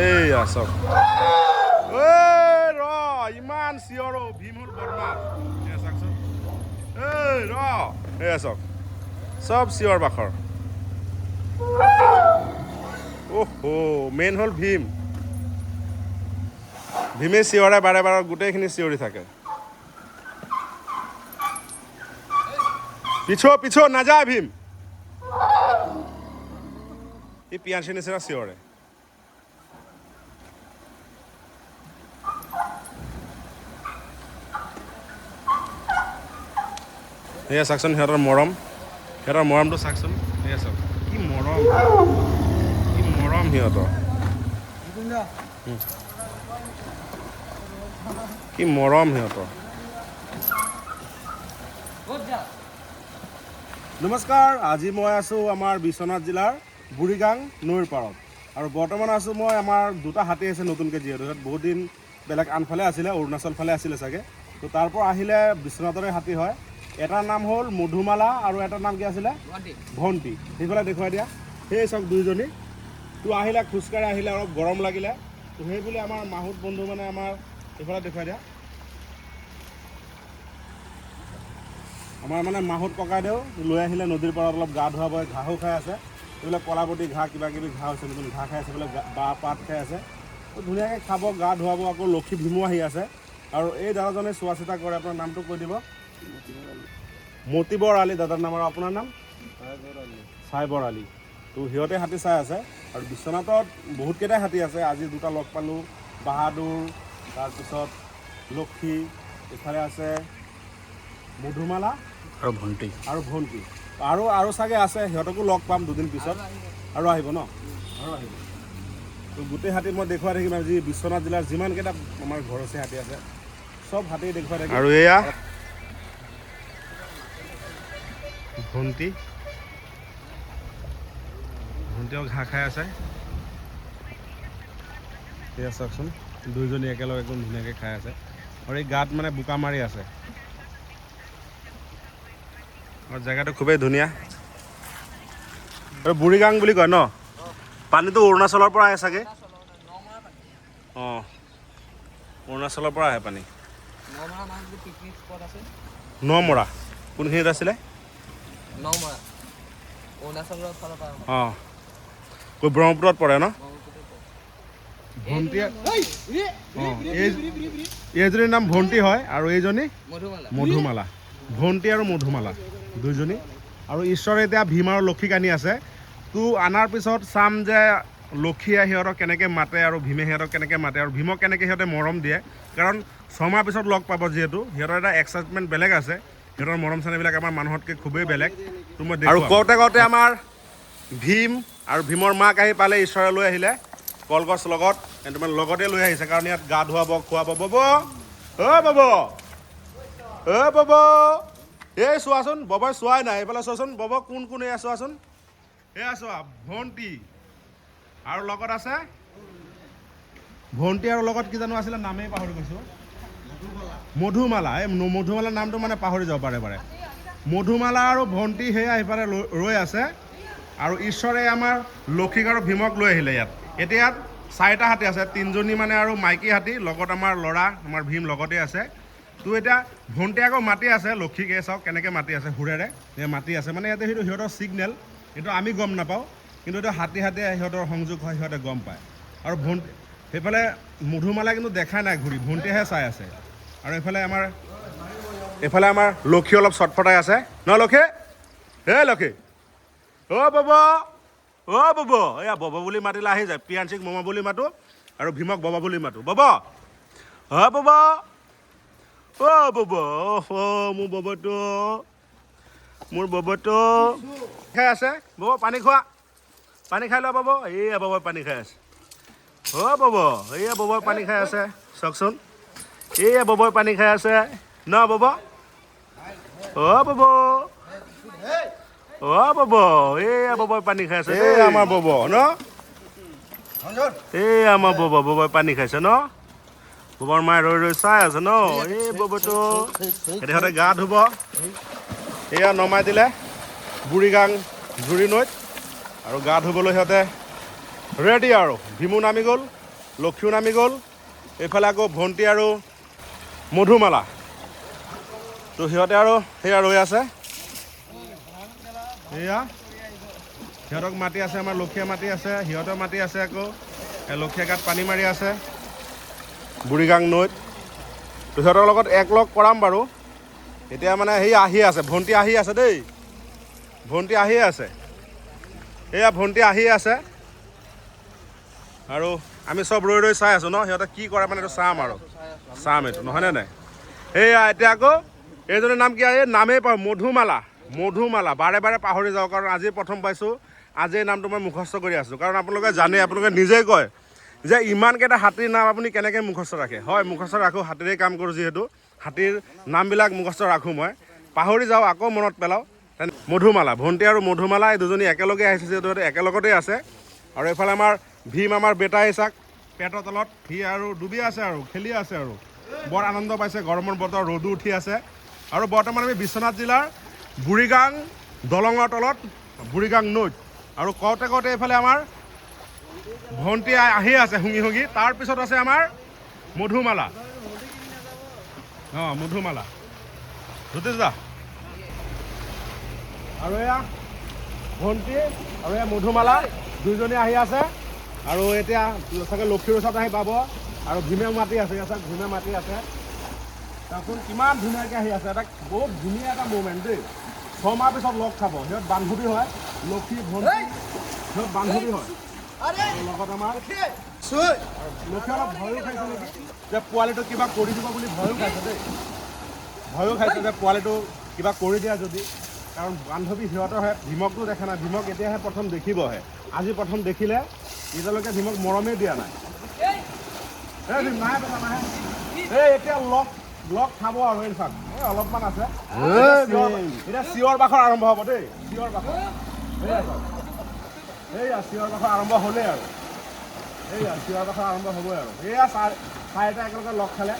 এইয়া চাওক ৰ ইমান চিঞৰ ভীম হ'ল বদমাছ এয়া চাওকচোন এয়া চাওক চব চিঞৰ বাখৰ মেইন হ'ল ভীম ভীমে চিঞৰে বাৰে বাৰে গোটেইখিনি চিঞৰি থাকে পিছো নাযায় ভীম ই পিয়াঞ্চিৰ নিচিনা চিঞৰে এয়া চাওকচোন সিহঁতৰ মৰমটো চাওকচোন এয়া চাওক কি মৰম সিহঁতৰ কি মৰম সিহঁতৰ নমস্কাৰ আজি মই আছোঁ আমাৰ বিশ্বনাথ জিলাৰ বুঢ়ীগাং নৈৰ পাৰত আৰু বৰ্তমান আছোঁ মই আমাৰ দুটা হাতী আছে নতুনকৈ যিহেতু বহুত দিন বেলেগ আনফালে আছিলে অৰুণাচল ফালে আছিলে চাগে তো তাৰ পৰা আহিলে বিশ্বনাথৰে হাতী হয় এটাৰ নাম হ'ল মধুমালা আৰু এটাৰ নাম কি আছিলে ভণ্টি সেইফালে দেখুৱাই দিয়া সেই চাওক দুইজনী তো আহিলে খোজকাঢ়ি আহিলে অলপ গৰম লাগিলে তো সেই বুলি আমাৰ মাহুত বন্ধু মানে আমাৰ এইফালে দেখুৱাই দিয়া আমাৰ মানে মাহুত ককাইদেউ লৈ আহিলে নদীৰ পাৰত অলপ গা ধুৱাব ঘাঁহো খাই আছে এইবিলাক কলাপতি ঘাঁহ কিবা কিবি ঘাঁহ হৈছে নতুন ঘাঁহ খাই আছে এইবিলাক বাঁহ পাত খাই আছে তো ধুনীয়াকৈ খাব গা ধুৱাব আকৌ লক্ষী ভীমো আহি আছে আৰু এই দাদাজনে চোৱা চিতা কৰে আপোনাৰ নামটো কৈ দিব মতিবৰ আলী দাদাৰ নাম আৰু আপোনাৰ নাম চাইবৰ আলী তো সিহঁতে হাতী চাই আছে আৰু বিশ্বনাথত বহুতকেইটাই হাতী আছে আজি দুটা লগ পালোঁ বাহাদুৰ তাৰপিছত লক্ষী ইফালে আছে মধুমালা আৰু ভণ্টি আৰু চাগে আছে সিহঁতকো লগ পাম দুদিন পিছত আৰু আহিব ন আৰু আহিব তো গোটেই হাতী মই দেখুৱাই থাকিম আজি বিশ্বনাথ জিলাৰ যিমানকেইটা আমাৰ ঘৰচীয়া হাতী আছে চব হাতী দেখুৱাই থাকিম আৰু এয়া ভণ্টিও ঘাঁহ খাই আছে এয়া চাওকচোন দুইজনী একেলগে একদম ধুনীয়াকৈ খাই আছে আৰু এই গাত মানে বোকা মাৰি আছে আৰু জেগাটো খুবেই ধুনীয়া আৰু বুঢ়ীগাং বুলি কয় ন পানীটো অৰুণাচলৰ পৰা আহে চাগে অঁ অৰুণাচলৰ পৰা আহে পানী নমৰা কোনখিনিত আছিলে অঁ কৈ ব্ৰহ্মপুত্ৰত পৰে ন ভণ্টি এইজনীৰ নাম ভণ্টি হয় আৰু এইজনী মধুমালা ভণ্টি আৰু মধুমালা দুইজনী আৰু ঈশ্বৰে এতিয়া ভীম আৰু লক্ষীক আনি আছে তো আনাৰ পিছত চাম যে লক্ষীয়ে সিহঁতক কেনেকৈ মাতে আৰু ভীমে সিহঁতক কেনেকৈ মাতে আৰু ভীমক কেনেকৈ সিহঁতে মৰম দিয়ে কাৰণ ছমাহ পিছত লগ পাব যিহেতু সিহঁতৰ এটা এক্সাইটমেণ্ট বেলেগ আছে সিহঁতৰ মৰম চেনেহবিলাক আমাৰ মানুহতকৈ খুবেই বেলেগ তো মই আৰু কওঁতে আমাৰ ভীম আৰু ভীমৰ মাক আহি পালে ঈশ্বৰে লৈ আহিলে কলগছ লগত মানে লগতে লৈ আহিছে কাৰণ ইয়াত গা ধুৱাব খুৱাব বব এই চোৱাচোন ববই চোৱাই নাই এইফালে চোৱাচোন বব কোন এয়া চোৱাচোন এয়া চোৱা ভণ্টি আৰু লগত আছে ভণ্টি আৰু লগত কি জানো আছিলে নামেই পাহৰি গৈছোঁ মধুমালা এই মধুমালাৰ নামটো মানে পাহৰি যাব পাৰে মধুমালা আৰু ভণ্টি সেয়া সিফালে ৰৈ আছে আৰু ঈশ্বৰে আমাৰ লক্ষীক আৰু ভীমক লৈ আহিলে এতিয়া ইয়াত 4টা হাতী আছে 3জনী মানে আৰু মাইকী হাতী লগত আমাৰ ল'ৰা আমাৰ ভীম লগতে আছে তো এতিয়া ভণ্টি আকৌ মাতি আছে লক্ষীকে চাওক কেনেকৈ মাতি আছে সুৰেৰে মাতি আছে মানে ইয়াতে সেইটো সিহঁতৰ ছিগনেল কিন্তু আমি গম নাপাওঁ কিন্তু এইটো হাতী সিহঁতৰ সংযোগ হয় সিহঁতে গম পায় আৰু ভণ্টি সেইফালে মধুমালা কিন্তু দেখাই নাই ঘূৰি ভণ্টিহে চাই আছে আৰু এইফালে আমাৰ লক্ষী অলপ চটফটাই আছে ন লক্ষী লক্ষী বব এয়া বব বুলি মাতিলে আহি যায় পিয়াঞ্চিক মমা বুলি মাতো আৰু ভীমক ববা বুলি মাতো বব বব মোৰ ববটো খাই আছে বব পানী খাই লোৱা বব এইয়া ববই পানী খাই আছে বব এইয়া ববই পানী খাই আছে চাওকচোন এইয়া ববই পানী খাই আছে ন বব বব এইয়া ববই পানী খাই আছে এই আমাৰ বব ন এই আমাৰ ববই পানী খাইছে ন ববৰ মায়ে ৰৈ চাই আছে ন এই ববটো সিহঁতে গা ধুব এয়া নমাই দিলে বুঢ়ীগাং জুৰি নৈত আৰু গা ধুবলৈ সিহঁতে ৰেডি আৰু ভীমো নামি গ'ল লক্ষীও নামি গ'ল। এইফালে আকৌ ভণ্টি আৰু মধুমালা, তো সিহঁতে আৰু সেয়া ৰৈ আছে। এয়া সিহঁতক মাতি আছে, আমাৰ লক্ষীয়ে মাতি আছে, সিহঁতেও মাতি আছে। আকৌ লক্ষীয়ে গাত পানী মাৰি আছে বুঢ়ীগাং নৈত। তো সিহঁতৰ লগত একলগ কৰাম বাৰু। এতিয়া মানে সেই আহি আছে, ভণ্টি আহি আছে দেই, ভণ্টি আহি আছে, এয়া ভণ্টি আহি আছে। আৰু আমি চব ৰৈ ৰৈ চাই আছোঁ ন, সিহঁতে কি কৰে মানে এইটো চাম আৰু চাম এইটো, নহয়নে নাই? এয়া এতিয়া আকৌ এইজনীৰ নাম কি, এই নামেই পাওঁ, মধুমালা। মধুমালা বাৰে বাৰে পাহৰি যাওঁ, কাৰণ আজি প্ৰথম পাইছোঁ, আজি এই নামটো মই মুখস্থ কৰি আছোঁ। কাৰণ আপোনালোকে জানে, আপোনালোকে নিজেই কয় যে ইমানকেইটা হাতীৰ নাম আপুনি কেনেকৈ মুখস্থ ৰাখে। হয়, মুখস্থ ৰাখোঁ, হাতীৰে কাম কৰোঁ যিহেতু, হাতীৰ নামবিলাক মুখস্থ ৰাখোঁ। মই পাহৰি যাওঁ, আকৌ মনত পেলাওঁ। মধুমালা, ভণ্টি আৰু মধুমালা এই দুজনী একেলগে আহিছে, যিহেতু একেলগতেই আছে। আৰু এইফালে আমাৰ ভীম, আমাৰ বেটা ইছাক পেটৰ তলত সি আৰু ডুবি আছে আৰু খেলি আছে আৰু বৰ আনন্দ পাইছে। গৰমৰ বতৰ, ৰ'দো উঠি আছে। আৰু বৰ্তমান আমি বিশ্বনাথ জিলাৰ বুঢ়ীগাং দলঙৰ তলত, বুঢ়ীগাং নৈত। আৰু কওঁতে কওঁতে এইফালে আমাৰ ভণ্টি আহি আছে শুঙি শুঙি। তাৰপিছত আছে আমাৰ মধুমালা। অঁ, মধুমালা জ্যোতিষ দা আৰু এয়া ভণ্টি আৰু এয়া মধুমালা, দুইজনী আহি আছে। আৰু এতিয়া চাগে লক্ষীৰ ওচৰত আহি পাব। আৰু ভীমে মাতি আছে, ইয়াত ভীমে মাতি আছে। তাৰপিছত কিমান ধুনীয়াকৈ আহি আছে, এটা বহুত ধুনীয়া এটা মুভমেণ্ট দেই। 6 মাহ পিছত লগ খাব, সিহঁত বান্ধৱী হয়, লক্ষী ভণ্টি সিহঁত বান্ধৱী হয়। লগত আমাৰ লক্ষী অলপ ভয়ো খাইছে নেকি, যে পোৱালিটো কিবা কৰি দিব বুলি ভয়ো খাইছে দেই, ভয়ো খাইছে যে পোৱালিটো কিবা কৰি দিয়া যদি। কাৰণ বান্ধৱী সিহঁতৰহে, ভীমকটো দেখা নাই, ভীমক এতিয়াহে প্ৰথম দেখিবহে, আজি প্ৰথম দেখিলে। এতিয়ালৈকে ভীমক মৰমেই দিয়া নাই। এই ভীম নাহে, বেটা নাহে। এই এতিয়া লগ খাব আৰু এই চাওক, এই অলপমান আছে। এতিয়া চিঞৰ বাখৰ আৰম্ভ হ'ব দেই, চিঞৰ বাখৰ। এইয়া চিঞৰ বাখৰ আৰম্ভ হ'লেই আৰু, এইয়া চিঞৰ বাখৰ আৰম্ভ হ'বই আৰু। এয়া চাৰিটা একেলগে লগ খালে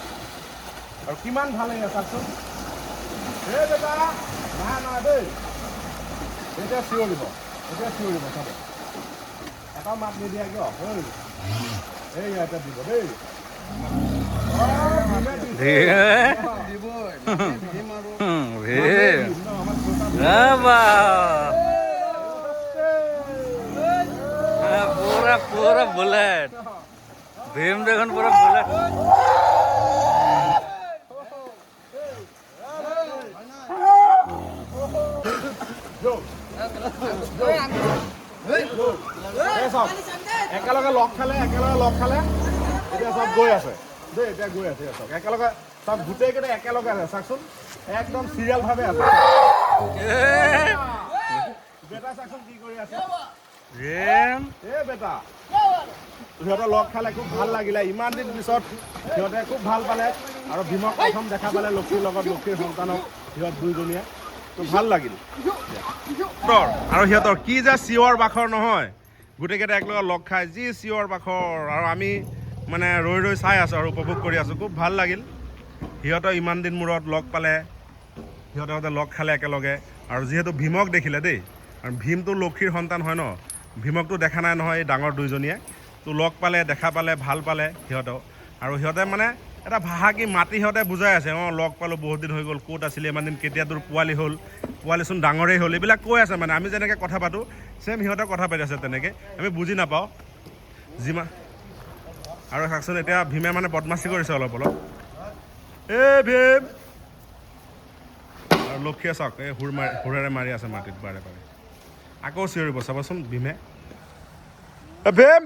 আৰু কিমান ভাল লাগে চাওকচোন। এই বেটা নাহে নাহে দেই, এতিয়া চিঞৰিব, এতিয়া চিঞৰিব চাব। এটা মাত নিদিয়া কিয়? এই এতিয়া দিব দেই। पूरा बुलेट भीम देखो पूरा बुलेट। একেলগে লগ খালে, একেলগে লগ খালে। এতিয়া চব গৈ আছে দেই, এতিয়া গৈ আছে চব একেলগে, চব গোটেইকেইটা একেলগে আছে চাওকচোন, একদম চিৰিয়েলভাৱে আছে। বেটা চাওকচোন কি কৰি আছে। বেটা সিহঁতে লগ খালে, খুব ভাল লাগিলে। ইমান দিন পিছত সিহঁতে খুব ভাল পালে। আৰু ভীমক প্ৰথম দেখা পালে লক্ষীৰ লগত, লক্ষীৰ সন্তানক সিহঁত দুইজনীয়ে, তো ভাল লাগিল। আৰু সিহঁতৰ কি যে চিঞৰ বাখৰ নহয়, গোটেইকেইটা একেলগে লগ খাই যি চিঞৰ বাখৰ। আৰু আমি মানে ৰৈ ৰৈ চাই আছোঁ আৰু উপভোগ কৰি আছোঁ, খুব ভাল লাগিল। সিহঁতৰ ইমান দিন মূৰত লগ পালে, সিহঁতে লগ খালে একেলগে। আৰু যিহেতু ভীমক দেখিলে দেই, আৰু ভীমটো লক্ষীৰ সন্তান হয় ন, ভীমকটো দেখা নাই নহয় এই ডাঙৰ দুইজনীয়ে। তো লগ পালে, দেখা পালে, ভাল পালে সিহঁতেও। আৰু সিহঁতে মানে এটা ভাষা কি মাতি সিহঁতে বুজাই আছে, অঁ লগ পালোঁ, বহুত দিন হৈ গ'ল, ক'ত আছিলে ইমান দিন, কেতিয়া তোৰ পোৱালি হ'ল, পোৱালিচোন ডাঙৰেই হ'ল, এইবিলাক কৈ আছে। মানে আমি যেনেকৈ কথা পাতোঁ ছেম সিহঁতে কথা পাতি আছে তেনেকৈ, আমি বুজি নাপাওঁ যিমান। আৰু চাওকচোন এতিয়া ভীমে মানে বদমাচি কৰিছে অলপ অলপ। এই ভীম আৰু লক্ষীয়ে চাওক, এই সুৰেৰে মাৰি আছে মাটিত বাৰে বাৰে। আকৌ চিঞৰিব চাবচোন ভীমে। ভীম,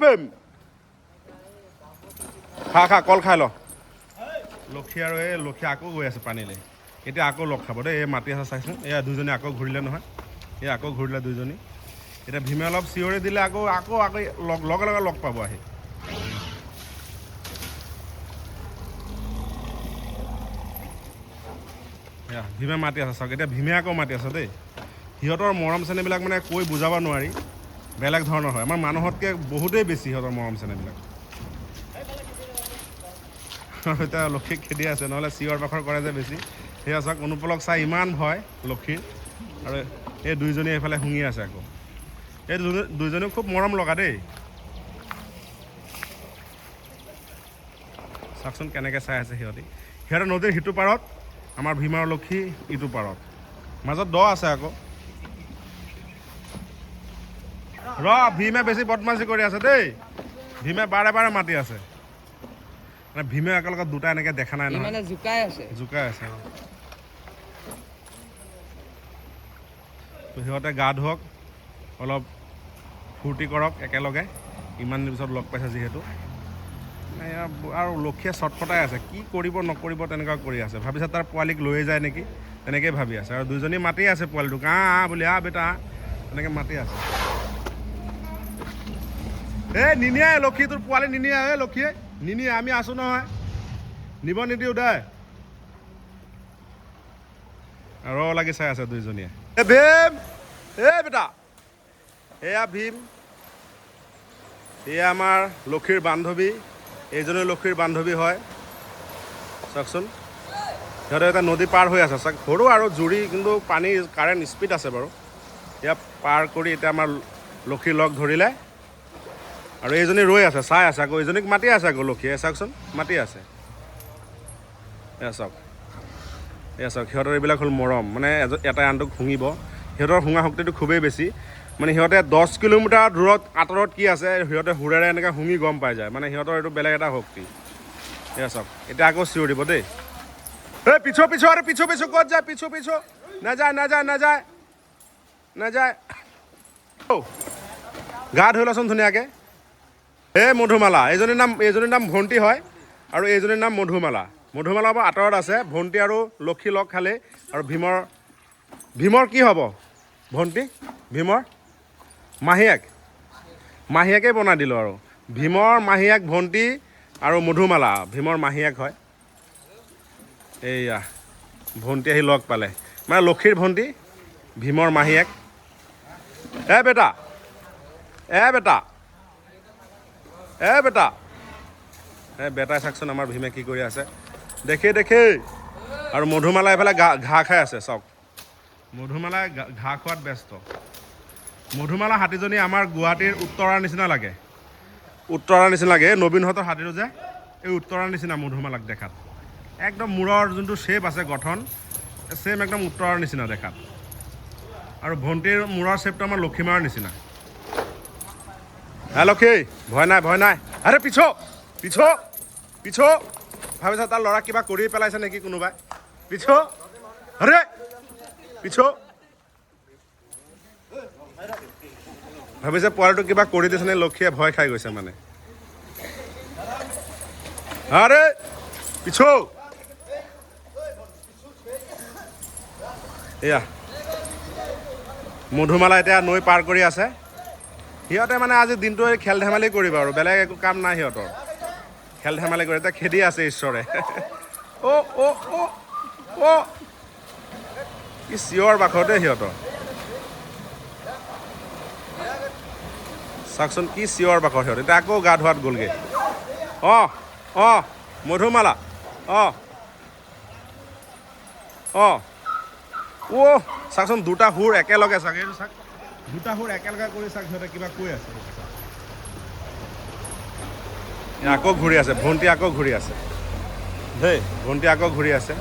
ভীম খা কল খাই ল। লক্ষী আৰু এই লক্ষী আকৌ গৈ আছে পানীলৈ। এতিয়া আকৌ লগ খাব দেই, এই মাতি আছে চাইচোন। এয়া দুজনী আকৌ ঘূৰিলে নহয়, এই আকৌ ঘূৰিলে দুইজনী। এতিয়া ভীমে অলপ চিঞৰি দিলে, আকৌ লগে লগে লগ পাব আহি। এয়া ভীমে মাতি আছে চাওক, এতিয়া ভীমে আকৌ মাতি আছে দেই। সিহঁতৰ মৰম চেনেহবিলাক মানে কৈ বুজাব নোৱাৰি, বেলেগ ধৰণৰ হয়। আমাৰ মানুহতকৈ বহুতেই বেছি সিহঁতৰ মৰম চেনেহবিলাক। এতিয়া লক্ষীক খেদি আছে, নহ'লে চিঞৰ বাখৰ কৰে যে বেছি। সেয়া চাওক, অনুপলক চাই ইমান ভয় লক্ষীৰ। আৰু এই দুইজনী এইফালে শুঙি আছে আকৌ। এই দুইজনীও খুব মৰম লগা দেই। চাওকচোন কেনেকৈ চাই আছে সিহঁতে নদীৰ সিটো পাৰত আমাৰ ভীম আৰু লক্ষী ইটো পাৰত মাজত দ আছে আকৌ ভীমে বেছি বদমাচি কৰি আছে দেই ভীমে বাৰে বাৰে মাতি আছে মানে ভীমে একেলগত দুটা এনেকৈ দেখা নাই নহয় মানে জোকাই আছে তো সিহঁতে গা ধুৱক অলপ ফূৰ্তি কৰক একেলগে ইমান দিনৰ পিছত লগ পাইছে যিহেতু আৰু লক্ষীয়ে চটফটাই আছে কি কৰিব নকৰিব তেনেকুৱা কৰি আছে ভাবিছে তাৰ পোৱালীক লৈয়ে যায় নেকি তেনেকৈ ভাবি আছে আৰু দুইজনী মাতি আছে পোৱালীটোক বুলি বেটা তেনেকৈ মাতি আছে নিনিয়ে লক্ষী তোৰ পোৱালি নিনিয়ে লক্ষীয়ে নিনিয়ে আমি আছোঁ নহয় নিব নিদিওঁ দে আৰু লাগি চাই আছে দুইজনীয়ে ভীম বেটা এয়া ভীম এয়া আমাৰ লক্ষীৰ বান্ধৱী এইজনী লক্ষীৰ বান্ধৱী হয় চাওকচোন সিহঁতে এটা নদী পাৰ হৈ আছে চাওক সৰু আৰু জুৰি কিন্তু পানীৰ কাৰেণ্ট স্পীড আছে বাৰু এয়া পাৰ কৰি এতিয়া আমাৰ লক্ষী লগ ধৰিলে আৰু এইজনী ৰৈ আছে চাই আছে আকৌ এইজনীক মাতি আছে আকৌ লক্ষীয়ে চাওকচোন মাতি আছে এয়া চাওক সিহঁতৰ এইবিলাক হ'ল মৰম মানে এটাই আনটোক শুঙিব সিহঁতৰ শুঙা শক্তিটো খুবেই বেছি মানে সিহঁতে 10 কিলোমিটাৰ দূৰত আঁতৰত কি আছে সিহঁতে সুৰেৰে এনেকৈ শুঙি গম পাই যায় মানে সিহঁতৰ এইটো বেলেগ এটা শক্তি এয়া চাওক এতিয়া আকৌ চিঞৰ দিব দেই পিছো আৰু পিছো ক'ত যায় পিছো নাযায় গা ধুই লচোন ধুনীয়াকৈ মধুমালা এইজনীৰ নাম ভণ্টি হয় আৰু এইজনীৰ নাম মধুমালা পৰা আঁতৰত আছে ভণ্টি আৰু লক্ষী লগ খালে আৰু ভীমৰ কি হ'ব ভণ্টি ভীমৰ মাহীয়েকেই বনাই দিলোঁ আৰু ভীমৰ মাহীয়েক ভণ্টি আৰু মধুমালা ভীমৰ মাহীয়েক হয় এইয়া ভণ্টি আহি লগ পালে মানে লক্ষীৰ ভণ্টি ভীমৰ মাহীয়েক বেটা বেটাই চাওকচোন আমাৰ ভীমে কি কৰি আছে দেখে আৰু মধুমালা এইফালে ঘাঁহ খাই আছে চাওক মধুমালাই ঘাঁহ খোৱাত ব্যস্ত মধুমালা হাতীজনী আমাৰ গুৱাহাটীৰ উত্তৰাৰ নিচিনা লাগে নবীনহঁতৰ হাতীটো যে এই উত্তৰাৰ নিচিনা মধুমালাক দেখাত একদম মূৰৰ যোনটো শ্বেপ আছে গঠন ছেম একদম উত্তৰাৰ নিচিনা দেখাত আৰু ভণ্টিৰ মূৰৰ শ্বেপটো আমাৰ লক্ষীমাৰ নিচিনা লক্ষী ভয় নাই আৰে পিছো ভাবিছা তাৰ ল'ৰাক কিবা কৰি পেলাইছে নেকি কোনোবাই পিছো ভাবিছে পোৱালিটোক কিবা কৰি দিছে নে লক্ষীয়ে ভয় খাই গৈছে মানে আৰে পিছো এয়া মধুমালা এতিয়া নৈ পাৰ কৰি আছে সিহঁতে মানে আজি দিনটো খেল ধেমালি কৰিব আৰু বেলেগ একো কাম নাই সিহঁতৰ খেল ধেমালি কৰি এতিয়া খেদি আছে ঈশ্বৰে কি চিঞৰ বাখৰ দেই সিহঁতৰ চাওকচোন কি চিঞৰ বাখৰ সিহঁত এতিয়া আকৌ গা ধোৱাত গ'লগৈ মধুমালা চাওকচোন দুটা সুৰ একেলগে চাওক এইটো চাওক দুটা সুৰ একেলগে কৰি চাওক সিহঁতে কিবা কৈ আছে আকৌ ঘূৰি আছে ভণ্টি আকৌ ঘূৰি আছে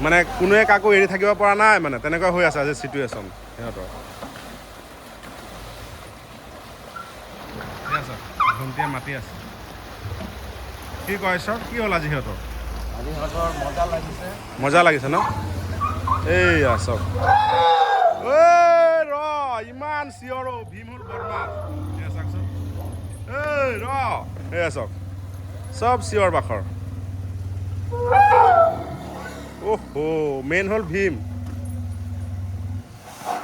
মানে কোনোৱে কাকো এৰি থাকিব পৰা নাই মানে তেনেকুৱা হৈ আছে আজি চিটুৱেশ্যন সিহঁতৰ ভণ্টিয়ে মাতি আছে কি কয় ঈশ্বৰ কি হ'ল আজি সিহঁতৰ মজা লাগিছে ন এইয়া চব ইমান চিঞৰ ভীম হ'ল বদমাছ চাওকচোন এয়া চাওক চব চিঞৰ বাখৰ মেইন হ'ল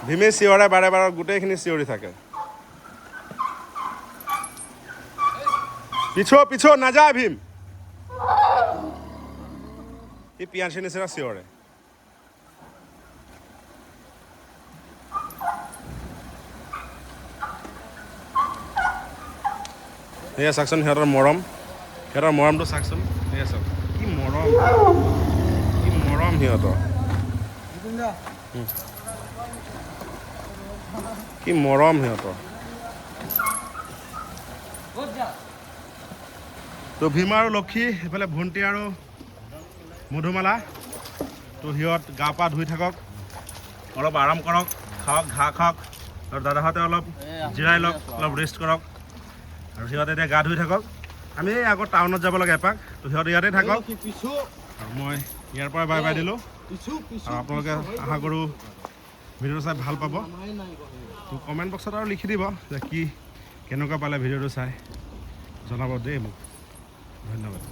ভীমে চিঞৰে বাৰে গোটেইখিনি চিঞৰি থাকে পিছো নাযায় ভীম ই পিয়াঞ্চি নিচিনা চিঞৰে এয়া চাওকচোন সিহঁতৰ মৰমটো চাওকচোন এয়া চাওক কি মৰম সিহঁতৰ কি মৰম সিহঁতৰ তো ভীমা আৰু লক্ষী এইফালে ভণ্টি আৰু মধুমালা তো সিহঁত গা পা ধুই থাকক অলপ আৰাম কৰক খাওক ঘাঁহ খাওক আৰু দাদাহঁতে অলপ জিৰাই লওক অলপ ৰেষ্ট কৰক আৰু সিহঁতে এতিয়া গা ধুই থাকক আমি এই আগত টাউনত যাব লাগে এপাক তো সিহঁতে ইয়াতে থাকক আৰু মই ইয়াৰ পৰা বাই বাই দিলোঁ আৰু আপোনালোকে আশা কৰোঁ ভিডিঅ'টো চাই ভাল পাব তো কমেণ্ট বক্সত আৰু লিখি দিব যে কি কেনেকুৱা পালে ভিডিঅ'টো চাই জনাব দেই মোক ধন্যবাদ